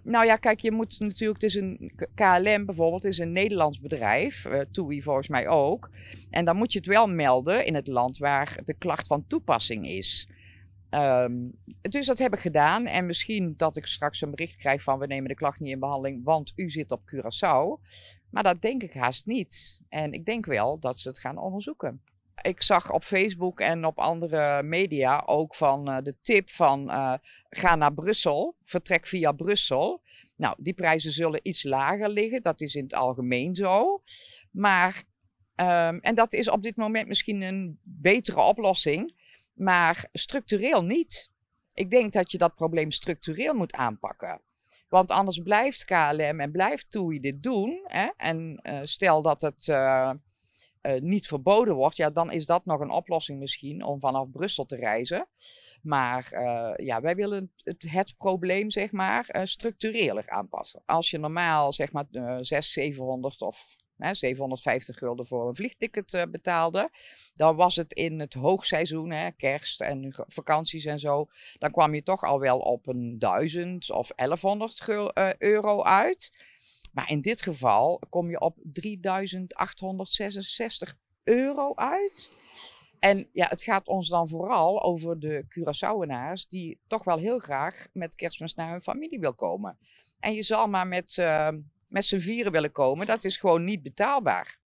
Nou ja, kijk, je moet natuurlijk, het is een KLM bijvoorbeeld, is een Nederlands bedrijf, TUI volgens mij ook. En dan moet je het wel melden in het land waar de klacht van toepassing is. Ehm, dus dat heb ik gedaan. En misschien dat ik straks een bericht krijg van we nemen de klacht niet in behandeling, want u zit op Curaçao. Maar dat denk ik haast niet. En ik denk wel dat ze het gaan onderzoeken. Ik zag op Facebook en op andere media ook van de tip van ga naar Brussel, vertrek via Brussel. Nou, die prijzen zullen iets lager liggen, dat is in het algemeen zo. Maar, en dat is op dit moment misschien een betere oplossing, maar structureel niet. Ik denk dat je dat probleem structureel moet aanpakken. Want anders blijft KLM en blijft TUI dit doen. Hè? En stel dat het niet verboden wordt, ja, dan is dat nog een oplossing misschien om vanaf Brussel te reizen. Maar ja, wij willen het probleem, zeg maar, structureler aanpassen. Als je normaal, zeg maar, 600, 700 of 750 gulden voor een vliegticket betaalde, dan was het in het hoogseizoen, hè, kerst en vakanties en zo, dan kwam je toch al wel op een 1000 of 1100 euro uit. Maar in dit geval kom je op 3866 euro uit. En ja, het gaat ons dan vooral over de Curaçaoenaars die toch wel heel graag met Kerstmis naar hun familie wil komen. En je zal maar met z'n vieren willen komen, dat is gewoon niet betaalbaar.